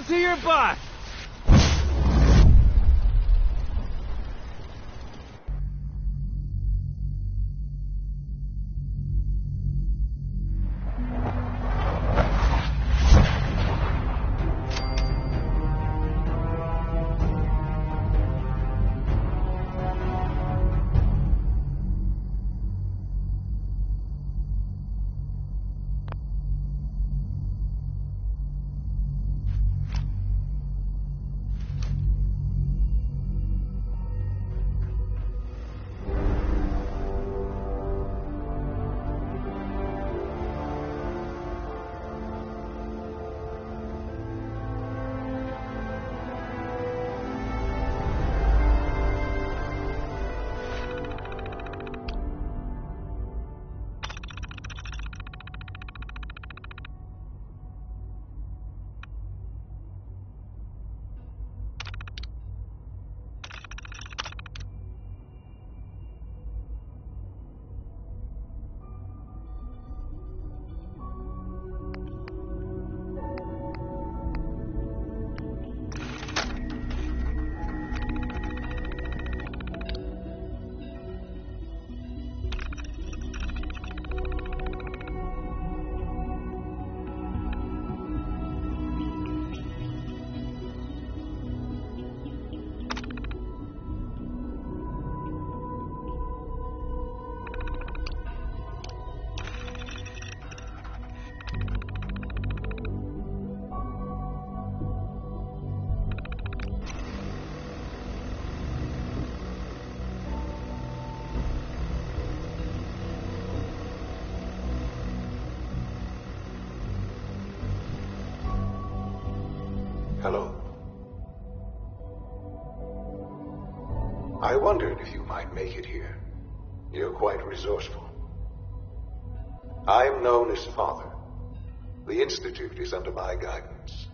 to your boss! Hello. I wondered if you might make it here. You're quite resourceful. I'm known as Father. The Institute is under my guidance.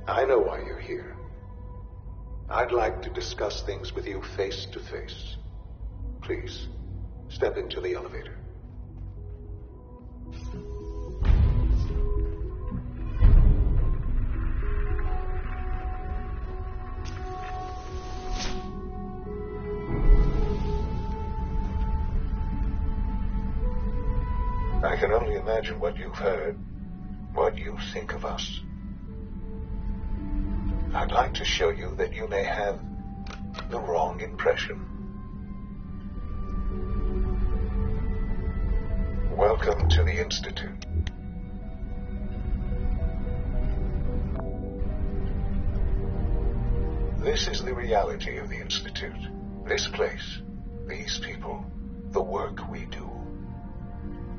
I know why you're here. I'd like to discuss things with you face to face. Please, step into the elevator. I can only imagine what you've heard, what you think of us. I'd like to show you that you may have the wrong impression. Welcome to the Institute. This is the reality of the Institute. This place, these people, the work we do.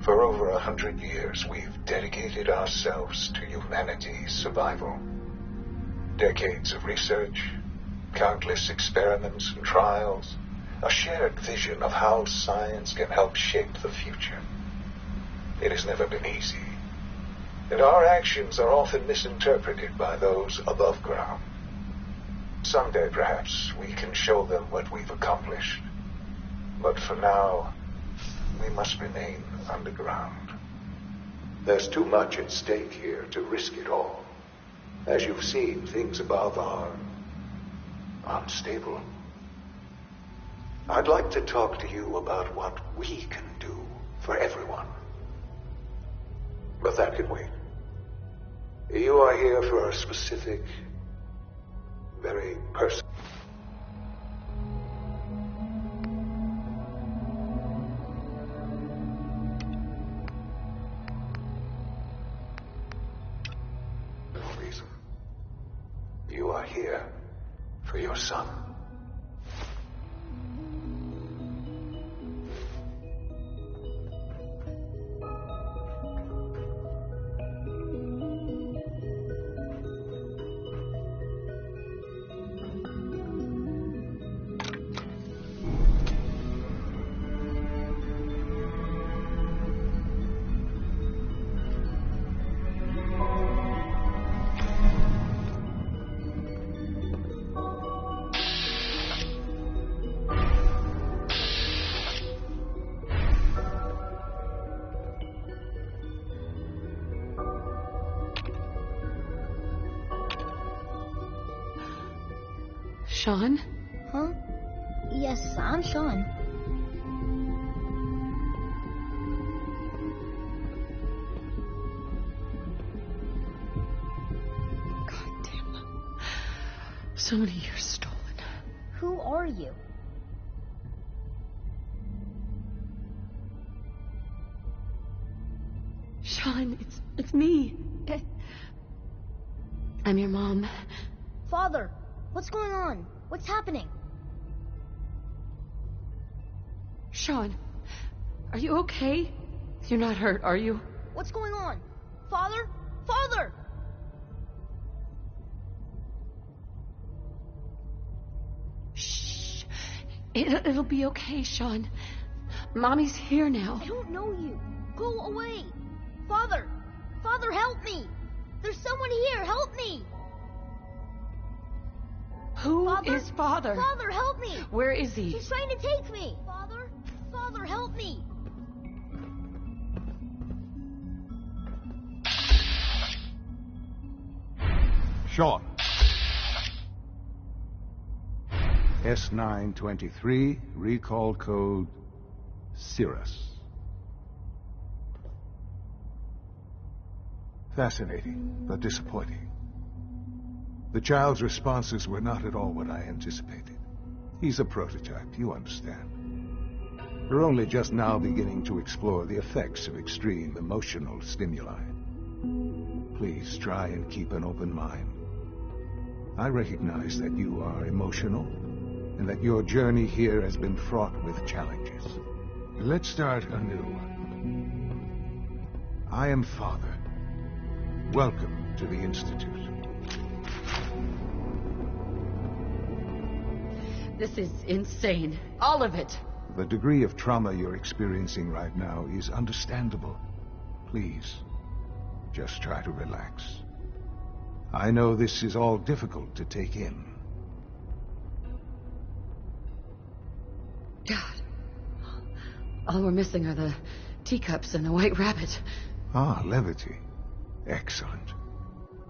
For over 100 years, we've dedicated ourselves to humanity's survival. Decades of research, countless experiments and trials, a shared vision of how science can help shape the future. It has never been easy, and our actions are often misinterpreted by those above ground. Someday, perhaps, we can show them what we've accomplished. But for now, we must remain underground. There's too much at stake here to risk it all. As you've seen, things above are unstable. I'd like to talk to you about what we can do for everyone. But that can wait. You are here for a specific, very personal reason. You are here for your son. Sean? Huh? Yes, I'm Sean. God damn. So many years stolen. Who are you? Sean, it's me. I'm your mom. Father, what's going on? What's happening? Sean, are you okay? You're not hurt, are you? What's going on? Father? Father! Shh. It'll be okay, Sean. Mommy's here now. I don't know you. Go away. Father! Father, help me! There's someone here, help me! Who Father? is Father? Father, help me! Where is he? She's trying to take me! Father? Father, help me! Sean. S923, recall code Cirrus. Fascinating, but disappointing. The child's responses were not at all what I anticipated. He's a prototype, you understand. We're only just now beginning to explore the effects of extreme emotional stimuli. Please try and keep an open mind. I recognize that you are emotional, and that your journey here has been fraught with challenges. Let's start anew. I am Father. Welcome to the Institute. This is insane. All of it. The degree of trauma you're experiencing right now is understandable. Please, just try to relax. I know this is all difficult to take in. God. All we're missing are the teacups and the white rabbit. Ah, levity. Excellent.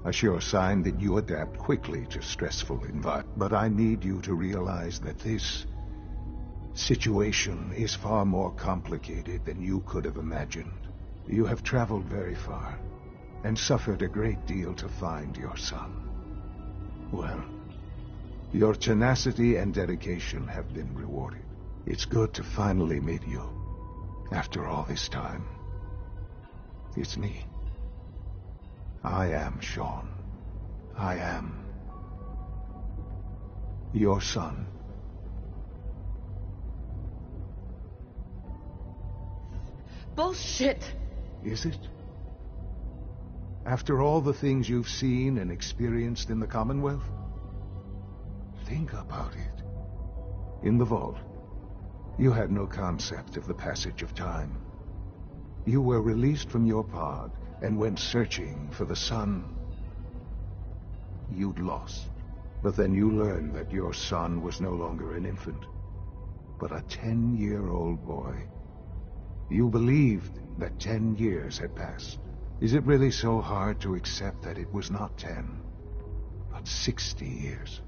A sure sign that you adapt quickly to stressful environments. But I need you to realize that this situation is far more complicated than you could have imagined. You have traveled very far, and suffered a great deal to find your son. Well, your tenacity and dedication have been rewarded. It's good to finally meet you, after all this time. It's me. I am Sean. I am your son. Bullshit! Is it? After all the things you've seen and experienced in the Commonwealth? Think about it. In the vault, you had no concept of the passage of time. You were released from your pod and went searching for the son you'd lost. But then you learned that your son was no longer an infant, but a 10-year-old boy. You believed that 10 years had passed. Is it really so hard to accept that it was not 10, but 60 years?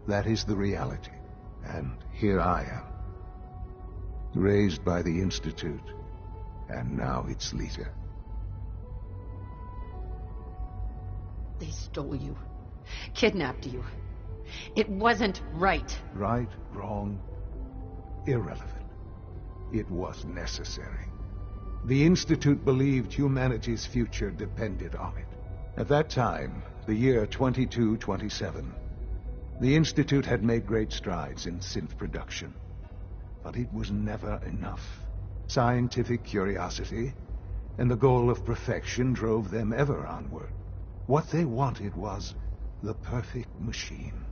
That is the reality, and here I am, raised by the Institute, and now its leader. They stole you. Kidnapped you. It wasn't right. Right, wrong, irrelevant. It was necessary. The Institute believed humanity's future depended on it. At that time, the year 2227, the Institute had made great strides in synth production. But it was never enough. Scientific curiosity and the goal of perfection drove them ever onward. What they wanted was the perfect machine.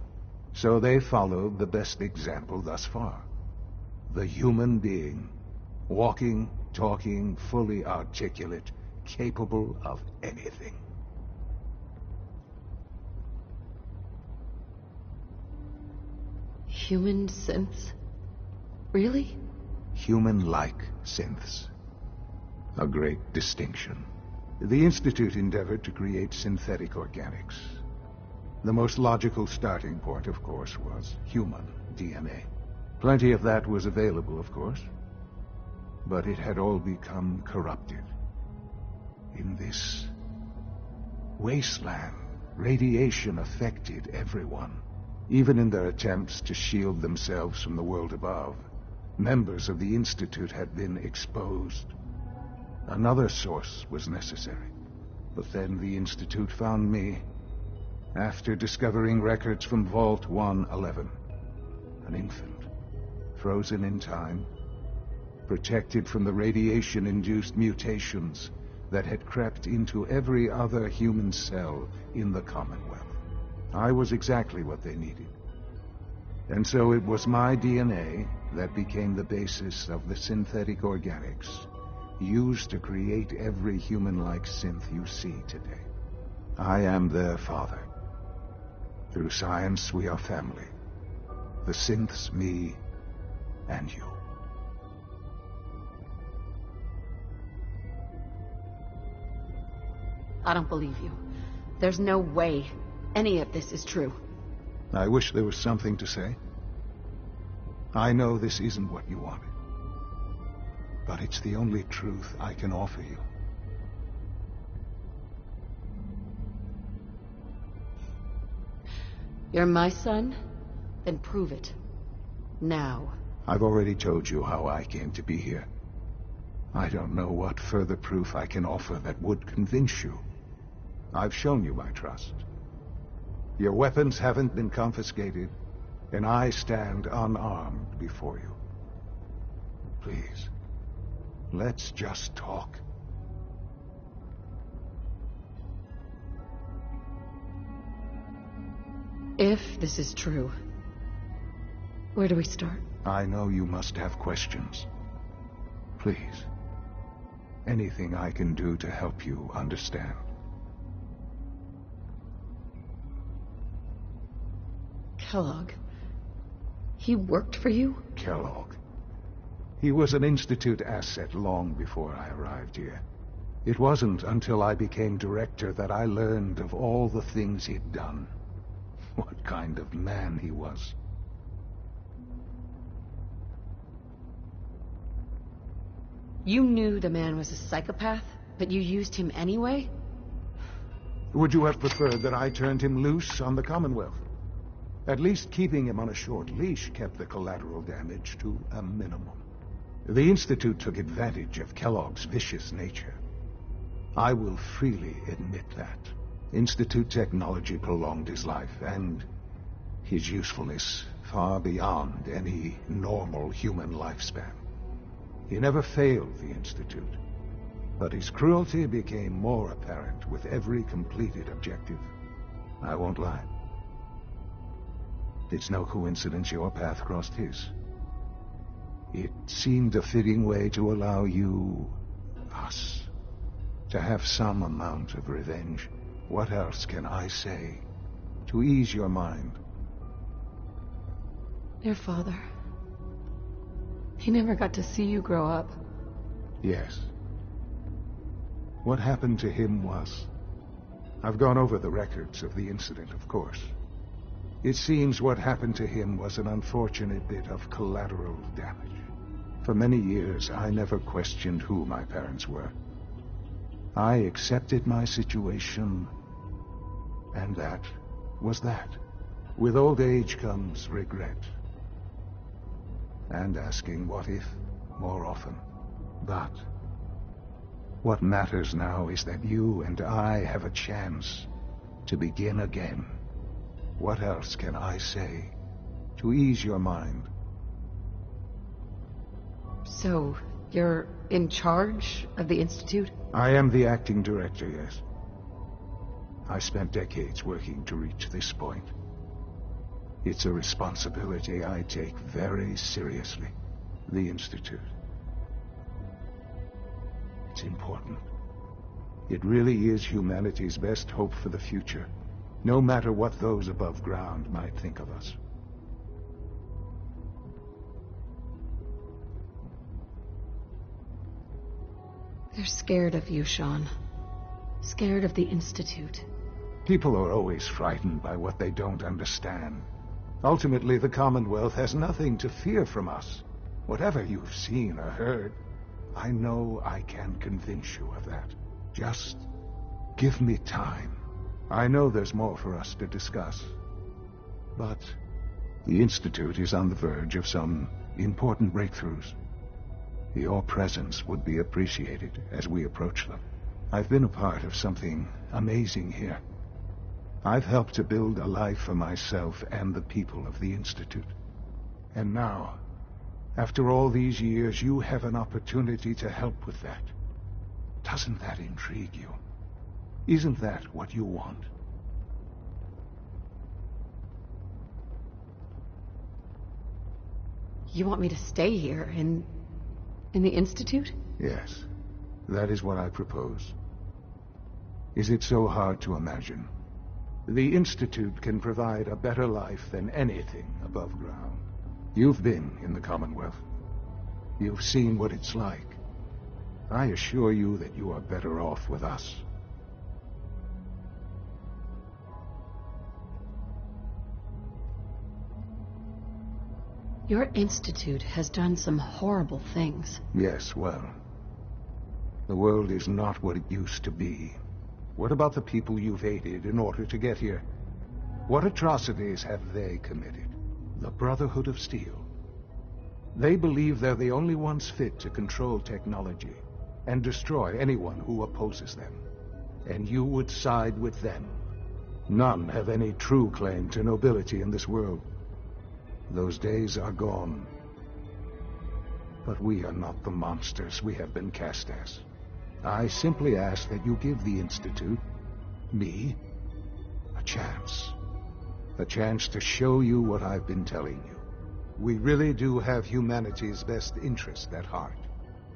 So they followed the best example thus far. The human being. Walking, talking, fully articulate, capable of anything. Human synths? Really? Human-like synths. A great distinction. The Institute endeavored to create synthetic organics. The most logical starting point, of course, was human DNA. Plenty of that was available, of course. But it had all become corrupted. In this wasteland, radiation affected everyone. Even in their attempts to shield themselves from the world above, members of the Institute had been exposed. Another source was necessary. But then the Institute found me, after discovering records from Vault 111. An infant, frozen in time, protected from the radiation-induced mutations that had crept into every other human cell in the Commonwealth. I was exactly what they needed. And so it was my DNA that became the basis of the synthetic organics used to create every human-like synth you see today. I am their father. Through science, we are family. The synths, me, and you. I don't believe you. There's no way any of this is true. I wish there was something to say. I know this isn't what you wanted. But it's the only truth I can offer you. You're my son? Then prove it. Now. I've already told you how I came to be here. I don't know what further proof I can offer that would convince you. I've shown you my trust. Your weapons haven't been confiscated, and I stand unarmed before you. Please, let's just talk. If this is true, where do we start? I know you must have questions. Please, anything I can do to help you understand. Kellogg. He worked for you? Kellogg. He was an Institute asset long before I arrived here. It wasn't until I became director that I learned of all the things he'd done. What kind of man he was. You knew the man was a psychopath, but you used him anyway? Would you have preferred that I turned him loose on the Commonwealth? At least keeping him on a short leash kept the collateral damage to a minimum. The Institute took advantage of Kellogg's vicious nature. I will freely admit that. Institute technology prolonged his life, and his usefulness far beyond any normal human lifespan. He never failed the Institute, but his cruelty became more apparent with every completed objective. I won't lie. It's no coincidence your path crossed his. It seemed a fitting way to allow you, us, to have some amount of revenge. What else can I say to ease your mind? Your father. He never got to see you grow up. Yes. What happened to him was... I've gone over the records of the incident, of course. It seems what happened to him was an unfortunate bit of collateral damage. For many years, I never questioned who my parents were. I accepted my situation, and that was that. With old age comes regret. And asking what if more often. But what matters now is that you and I have a chance to begin again. What else can I say to ease your mind? So, you're in charge of the Institute? I am the acting director, yes. I spent decades working to reach this point. It's a responsibility I take very seriously. The Institute. It's important. It really is humanity's best hope for the future, no matter what those above ground might think of us. They're scared of you, Sean. Scared of the Institute. People are always frightened by what they don't understand. Ultimately, the Commonwealth has nothing to fear from us. Whatever you've seen or heard, I know I can convince you of that. Just give me time. I know there's more for us to discuss. But the Institute is on the verge of some important breakthroughs. Your presence would be appreciated as we approach them. I've been a part of something amazing here. I've helped to build a life for myself and the people of the Institute. And now, after all these years, you have an opportunity to help with that. Doesn't that intrigue you? Isn't that what you want? You want me to stay here in the Institute? Yes, that is what I propose. Is it so hard to imagine? The Institute can provide a better life than anything above ground. You've been in the Commonwealth. You've seen what it's like. I assure you that you are better off with us. Your Institute has done some horrible things. Yes, well, the world is not what it used to be. What about the people you've aided in order to get here? What atrocities have they committed? The Brotherhood of Steel. They believe they're the only ones fit to control technology and destroy anyone who opposes them. And you would side with them. None have any true claim to nobility in this world. Those days are gone. But we are not the monsters we have been cast as. I simply ask that you give the Institute, me, a chance. A chance to show you what I've been telling you. We really do have humanity's best interest at heart.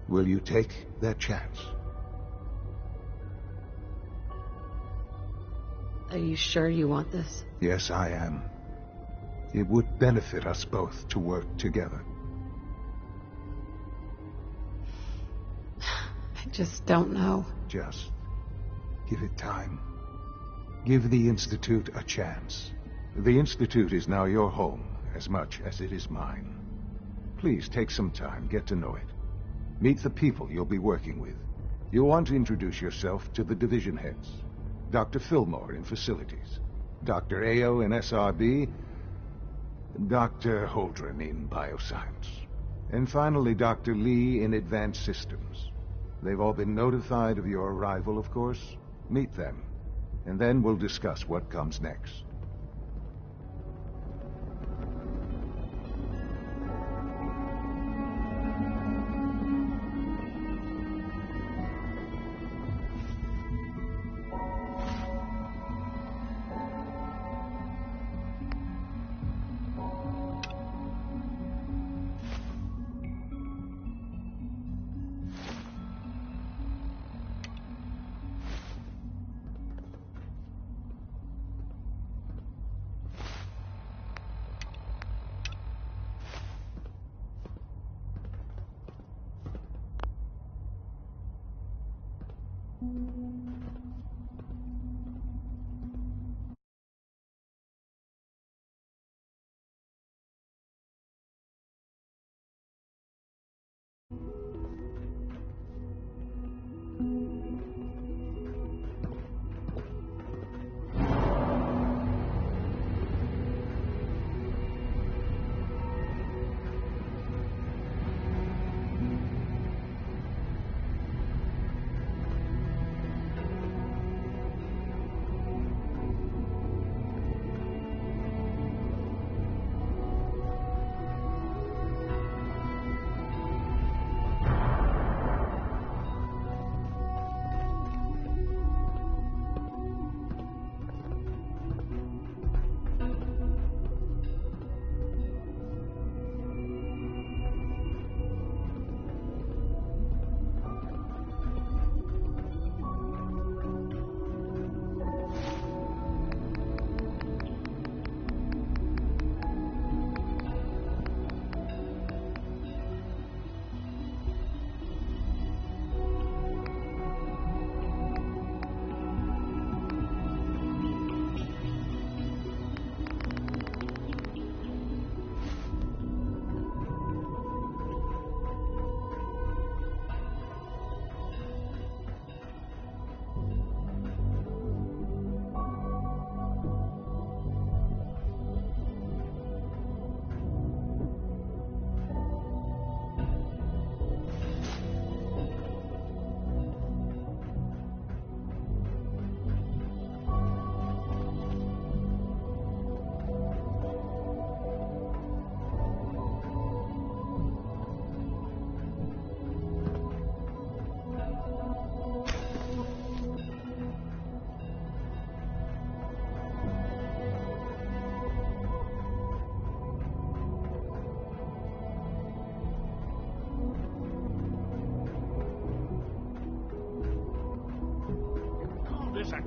Will you take that chance? Are you sure you want this? Yes, I am. It would benefit us both to work together. I just don't know. Just give it time. Give the Institute a chance. The Institute is now your home as much as it is mine. Please take some time, get to know it. Meet the people you'll be working with. You'll want to introduce yourself to the division heads. Dr. Fillmore in Facilities, Dr. Ayo in SRB, Dr. Holdren in Bioscience, and finally Dr. Lee in Advanced Systems. They've all been notified of your arrival, of course. Meet them, and then we'll discuss what comes next.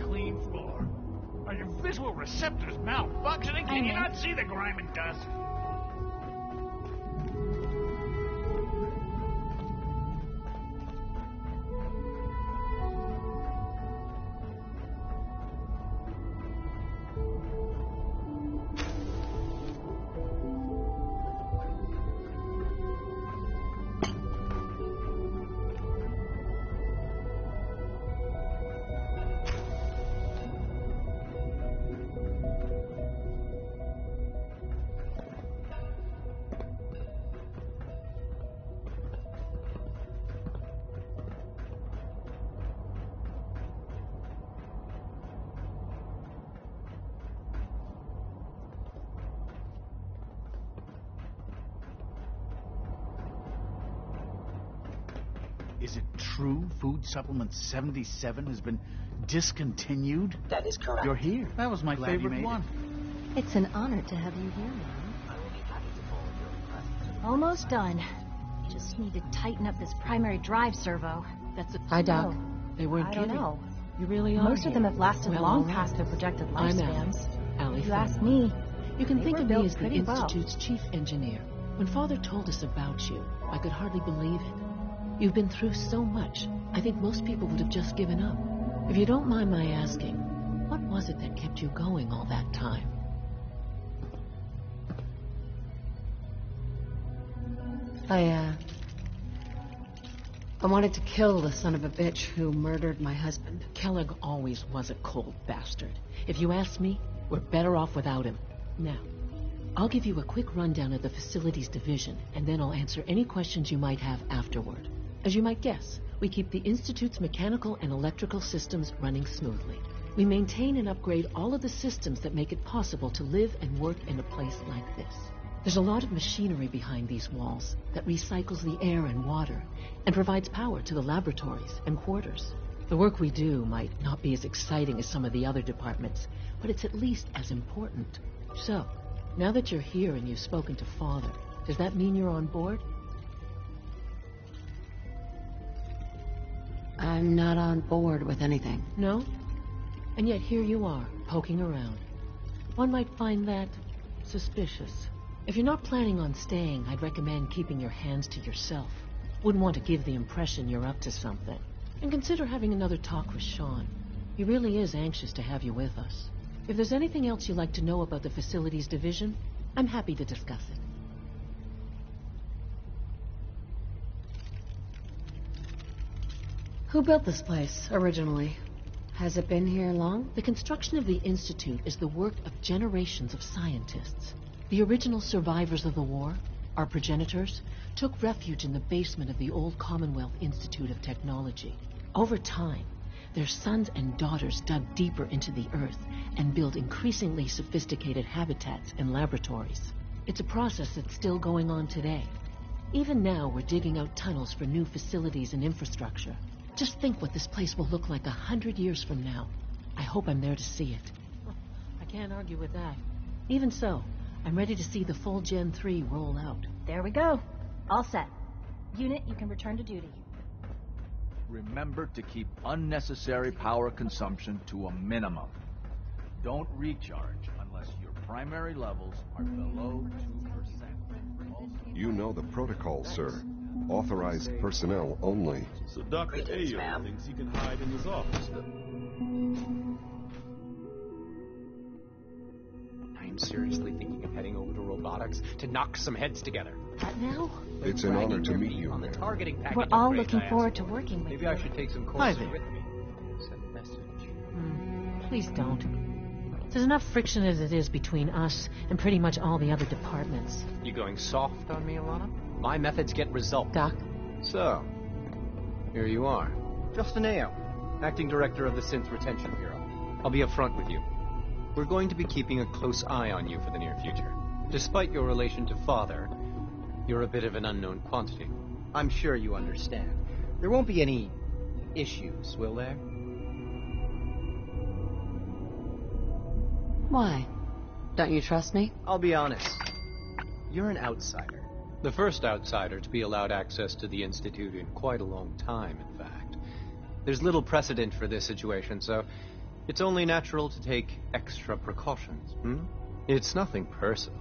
clean floor. Are your visual receptors malfunctioning? Can you not see the grime and dust? Is it true Food Supplement 77 has been discontinued? That is correct. You're here. That was my favorite one. It's an honor to have you here, Mom. I will be happy to forward your request. Almost done. Just need to tighten up this primary drive servo. That's a... Hi, Doc. They weren't I don't know. You really are. Most of them have lasted Well, long all right. past their projected I'm lifespans. Allie If you ask me, You can they think were of me built as the pretty well. Institute's chief engineer. When Father told us about you, I could hardly believe it. You've been through so much, I think most people would have just given up. If you don't mind my asking, what was it that kept you going all that time? I wanted to kill the son of a bitch who murdered my husband. Kellogg always was a cold bastard. If you ask me, we're better off without him. Now, I'll give you a quick rundown of the facilities division, and then I'll answer any questions you might have afterward. As you might guess, we keep the Institute's mechanical and electrical systems running smoothly. We maintain and upgrade all of the systems that make it possible to live and work in a place like this. There's a lot of machinery behind these walls that recycles the air and water and provides power to the laboratories and quarters. The work we do might not be as exciting as some of the other departments, but it's at least as important. So, now that you're here and you've spoken to Father, does that mean you're on board? I'm not on board with anything. No? And yet here you are, poking around. One might find that suspicious. If you're not planning on staying, I'd recommend keeping your hands to yourself. Wouldn't want to give the impression you're up to something. And consider having another talk with Sean. He really is anxious to have you with us. If there's anything else you'd like to know about the facilities division, I'm happy to discuss it. Who built this place, originally? Has it been here long? The construction of the Institute is the work of generations of scientists. The original survivors of the war, our progenitors, took refuge in the basement of the old Commonwealth Institute of Technology. Over time, their sons and daughters dug deeper into the earth and built increasingly sophisticated habitats and laboratories. It's a process that's still going on today. Even now, we're digging out tunnels for new facilities and infrastructure. Just think what this place will look like 100 years from now. I hope I'm there to see it. I can't argue with that. Even so, I'm ready to see the full Gen 3 roll out. There we go. All set. Unit, you can return to duty. Remember to keep unnecessary power consumption to a minimum. Don't recharge unless your primary levels are below 2%. You know the protocol, sir. Authorized personnel only. So Dr. Ayo thinks he can hide in his office. I'm seriously thinking of heading over to robotics to knock some heads together. What now? It's an honor to meet you, on the ma'am. targeting package We're all upgrades looking I forward asked to for. working with Maybe you. I should take some Hi courses there. with me. Send a message. Please don't. There's enough friction as it is between us and pretty much all the other departments. You going soft on me, Alana? My methods get results. Doc? So, here you are. Justin Ayo, Acting Director of the Synth Retention Bureau. I'll be upfront with you. We're going to be keeping a close eye on you for the near future. Despite your relation to Father, you're a bit of an unknown quantity. I'm sure you understand. There won't be any issues, will there? Why? Don't you trust me? I'll be honest. You're an outsider. The first outsider to be allowed access to the Institute in quite a long time, in fact. There's little precedent for this situation, so It's only natural to take extra precautions, It's nothing personal,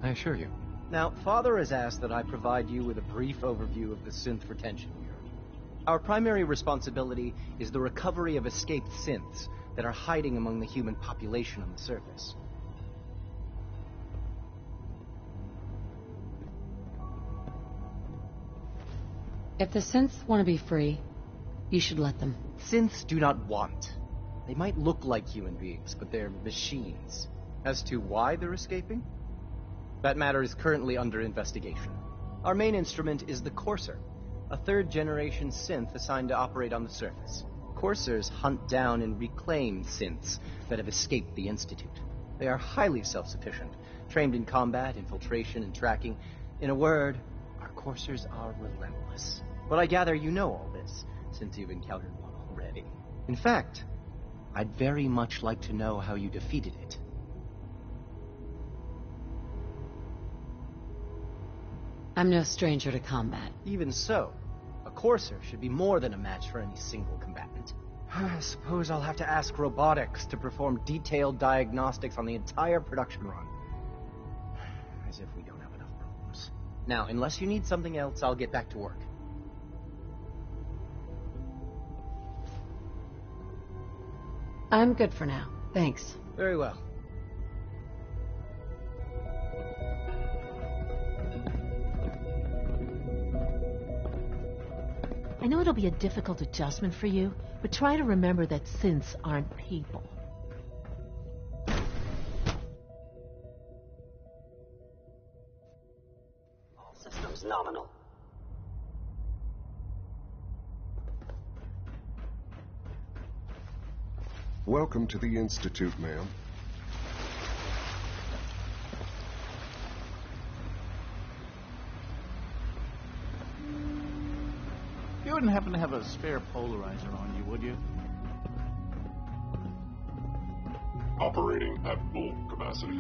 I assure you. Now, Father has asked that I provide you with a brief overview of the synth retention bureau. Our primary responsibility is the recovery of escaped synths that are hiding among the human population on the surface. If the synths want to be free, you should let them. Synths do not want. They might look like human beings, but they're machines. As to why they're escaping? That matter is currently under investigation. Our main instrument is the Courser, a third-generation synth assigned to operate on the surface. Coursers hunt down and reclaim synths that have escaped the Institute. They are highly self-sufficient, trained in combat, infiltration, and tracking. In a word, our Coursers are relentless. But I gather you know all this, since you've encountered one already. In fact, I'd very much like to know how you defeated it. I'm no stranger to combat. Even so, a Courser should be more than a match for any single combatant. I suppose I'll have to ask robotics to perform detailed diagnostics on the entire production run. As if we don't have enough problems. Now, unless you need something else, I'll get back to work. I'm good for now. Thanks. Very well. I know it'll be a difficult adjustment for you, but try to remember that synths aren't people. All systems nominal. Welcome to the Institute, ma'am. You wouldn't happen to have a spare polarizer on you, would you? Operating at full capacity.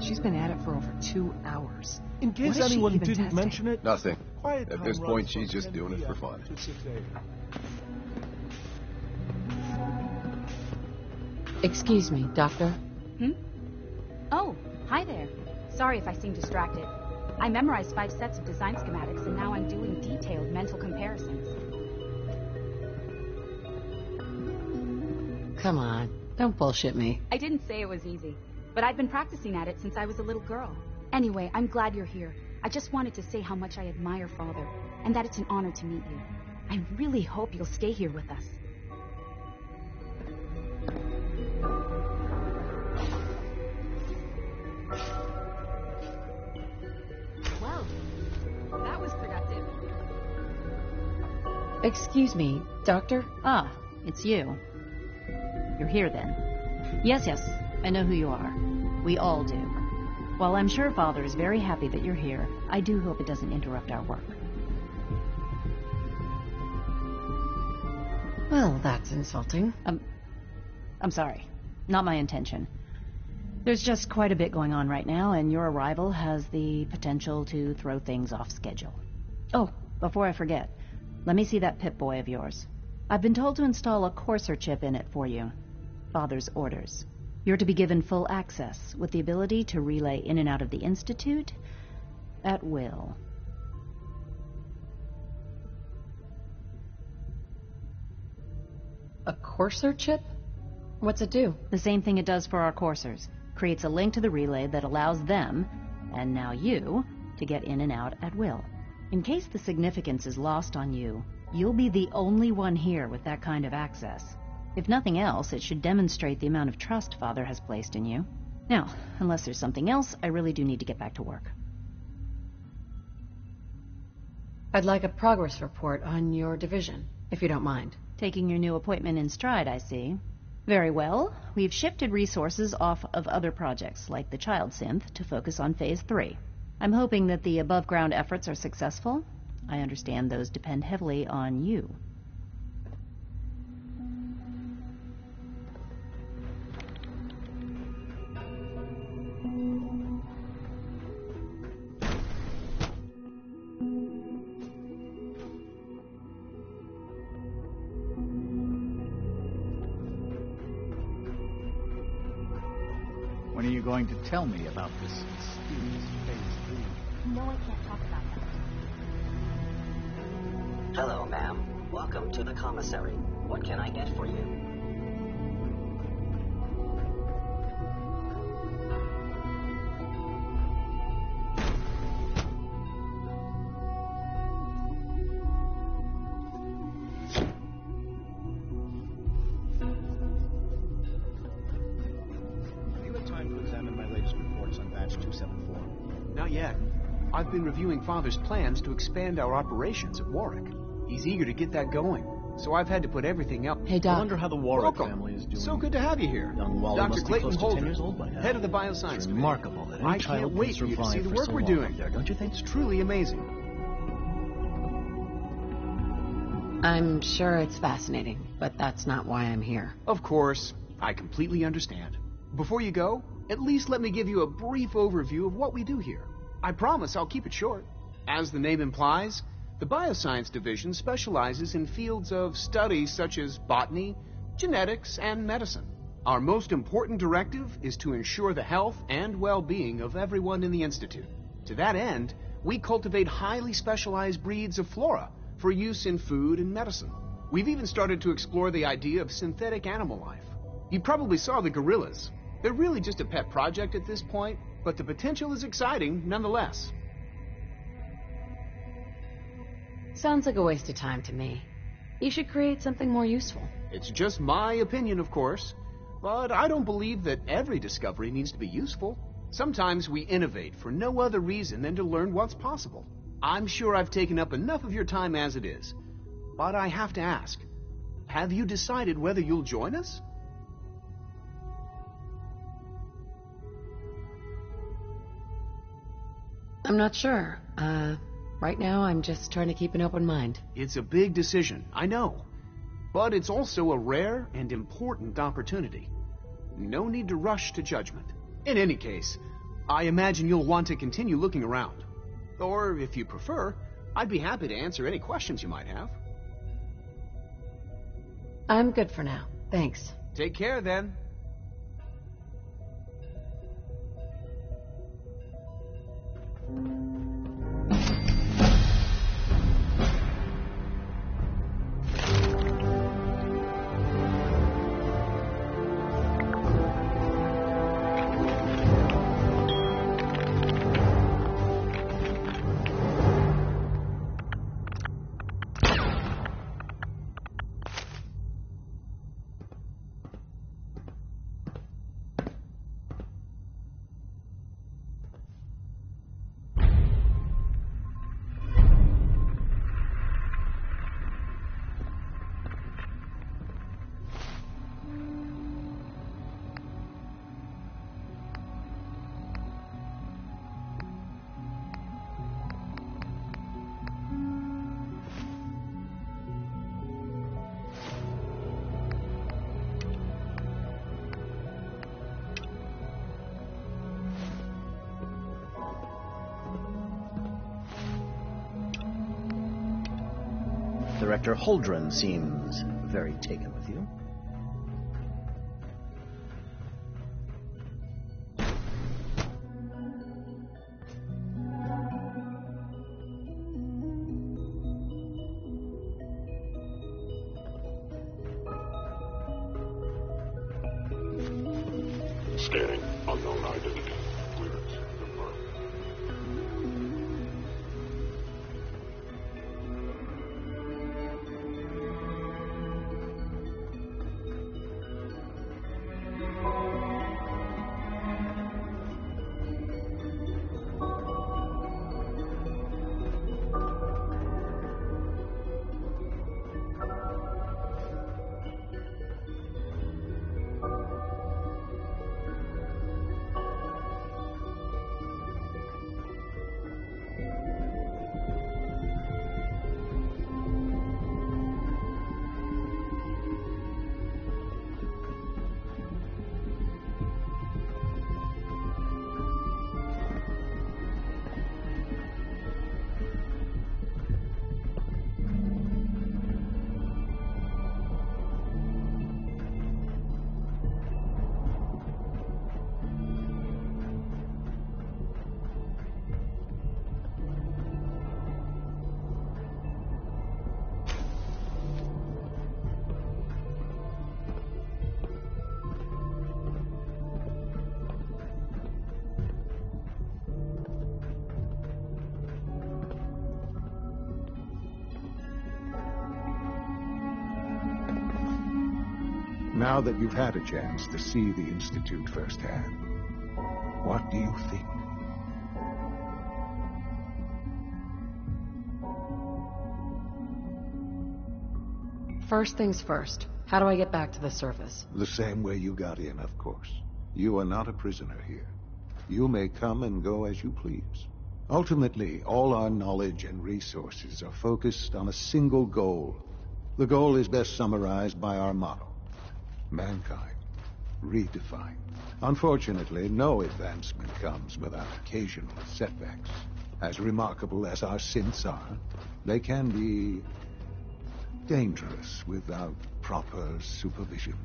She's been at it for over 2 hours. In case anyone didn't mention it, nothing. At this point, she's just doing it for fun. Excuse me, Doctor. Oh, hi there. Sorry if I seem distracted. I memorized 5 sets of design schematics, and now I'm doing detailed mental comparisons. Come on, don't bullshit me. I didn't say it was easy, but I've been practicing at it since I was a little girl. Anyway, I'm glad you're here. I just wanted to say how much I admire Father, and that it's an honor to meet you. I really hope you'll stay here with us. Well, that was productive. Excuse me, Doctor? Ah, it's you. You're here then. Yes, I know who you are. We all do. While I'm sure Father is very happy that you're here, I do hope it doesn't interrupt our work. Well, that's insulting. I'm sorry. Not my intention. There's just quite a bit going on right now, and your arrival has the potential to throw things off schedule. Oh, before I forget, let me see that Pip-Boy of yours. I've been told to install a Courser chip in it for you. Father's orders. You're to be given full access, with the ability to relay in and out of the Institute at will. A Courser chip? What's it do? The same thing it does for our coursers. Creates a link to the relay that allows them, and now you, to get in and out at will. In case the significance is lost on you, you'll be the only one here with that kind of access. If nothing else, it should demonstrate the amount of trust Father has placed in you. Now, unless there's something else, I really do need to get back to work. I'd like a progress report on your division, if you don't mind. Taking your new appointment in stride, I see. Very well. We've shifted resources off of other projects, like the Child Synth, to focus on Phase 3. I'm hoping that the above-ground efforts are successful. I understand those depend heavily on you. When are you going to tell me about this mysterious phase 3? No, I can't talk about that. Hello, ma'am. Welcome to the commissary. What can I get for you? Not yet. I've been reviewing Father's plans to expand our operations at Warwick. He's eager to get that going, so I've had to put everything up. Hey, Doc. I wonder how the Warwick Welcome. family is doing. So good to have you here. Young Wally Dr. must be Clayton close to 10 Holdren, years old by now. head of the bioscience. It's Committee. remarkable that any I child can't wait can for you to see survive the for work so we're long doing. up there, don't you think? It's truly amazing. I'm sure it's fascinating, but that's not why I'm here. Of course, I completely understand. Before you go, at least let me give you a brief overview of what we do here. I promise I'll keep it short. As the name implies, the Bioscience Division specializes in fields of study such as botany, genetics, and medicine. Our most important directive is to ensure the health and well-being of everyone in the Institute. To that end, we cultivate highly specialized breeds of flora for use in food and medicine. We've even started to explore the idea of synthetic animal life. You probably saw the gorillas. They're really just a pet project at this point, but the potential is exciting nonetheless. Sounds like a waste of time to me. You should create something more useful. It's just my opinion, of course, but I don't believe that every discovery needs to be useful. Sometimes we innovate for no other reason than to learn what's possible. I'm sure I've taken up enough of your time as it is, but I have to ask, have you decided whether you'll join us? I'm not sure. Right now I'm just trying to keep an open mind. It's a big decision, I know. But it's also a rare and important opportunity. No need to rush to judgment. In any case, I imagine you'll want to continue looking around. Or, if you prefer, I'd be happy to answer any questions you might have. I'm good for now. Thanks. Take care, then. Director Holdren seems very taken with you. Scanning. Unknown identity. Clearance confirmed. Now that you've had a chance to see the Institute firsthand, what do you think? First things first. How do I get back to the surface? The same way you got in, of course. You are not a prisoner here. You may come and go as you please. Ultimately, all our knowledge and resources are focused on a single goal. The goal is best summarized by our motto: mankind, redefined. Unfortunately, no advancement comes without occasional setbacks. As remarkable as our synths are, they can be dangerous without proper supervision.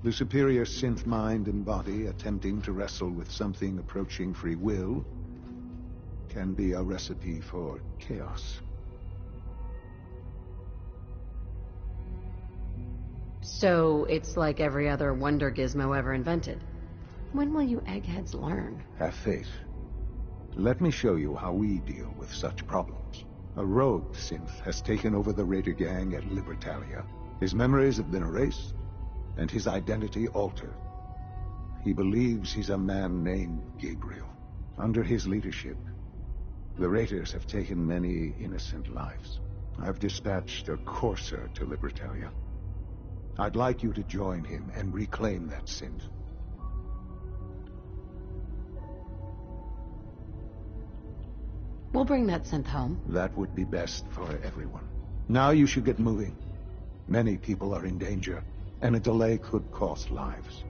The superior synth mind and body attempting to wrestle with something approaching free will can be a recipe for chaos. So, it's like every other wonder gizmo ever invented. When will you eggheads learn? Have faith. Let me show you how we deal with such problems. A rogue synth has taken over the Raider gang at Libertalia. His memories have been erased, and his identity altered. He believes he's a man named Gabriel. Under his leadership, the Raiders have taken many innocent lives. I've dispatched a courser to Libertalia. I'd like you to join him and reclaim that synth. We'll bring that synth home. That would be best for everyone. Now you should get moving. Many people are in danger, and a delay could cost lives.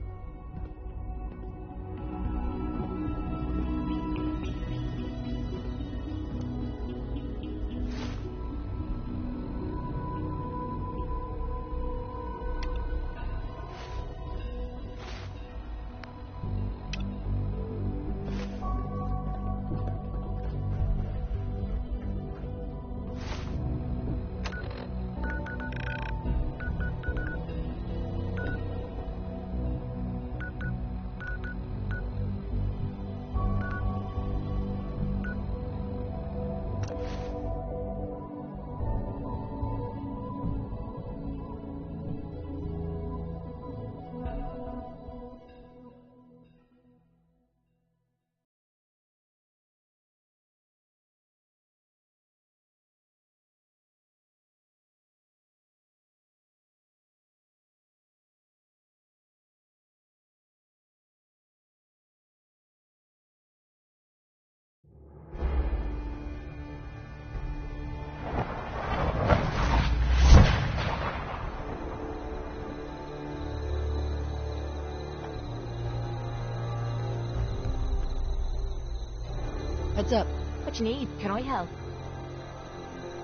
Heads up. What you need? Can I help?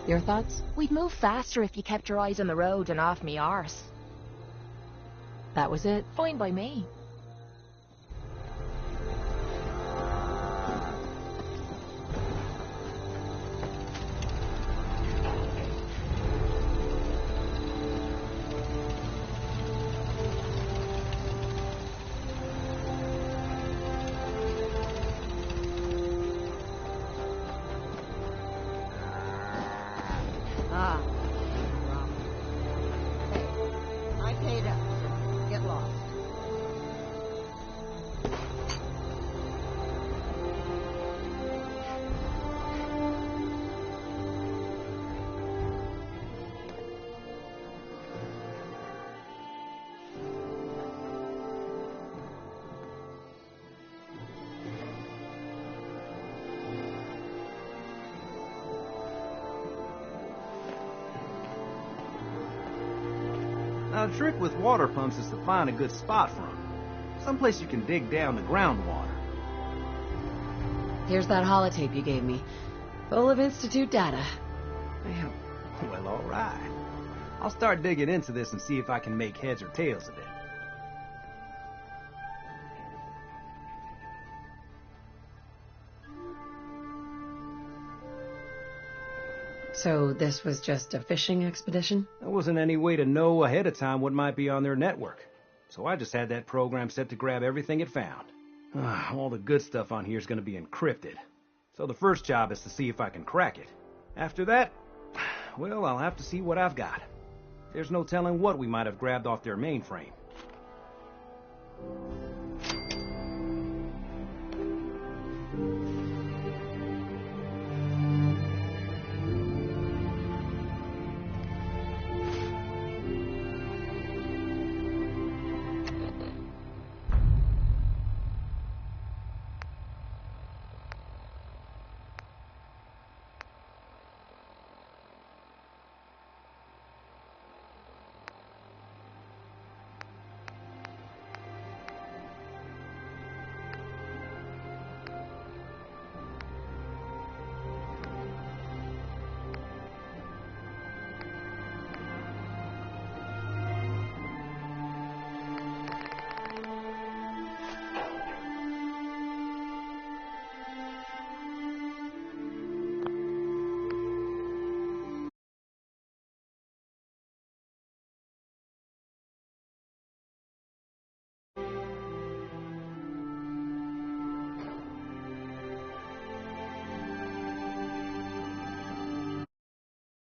Your thoughts? We'd move faster if you kept your eyes on the road and off me arse. That was it? Fine by me. Now, the trick with water pumps is to find a good spot for them. Someplace you can dig down to groundwater. Here's that holotape you gave me. Full of Institute data. I hope. Well, all right. I'll start digging into this and see if I can make heads or tails of it. So this was just a fishing expedition? There wasn't any way to know ahead of time what might be on their network. So I just had that program set to grab everything it found. All the good stuff on here is going to be encrypted. So the first job is to see if I can crack it. After that, well, I'll have to see what I've got. There's no telling what we might have grabbed off their mainframe.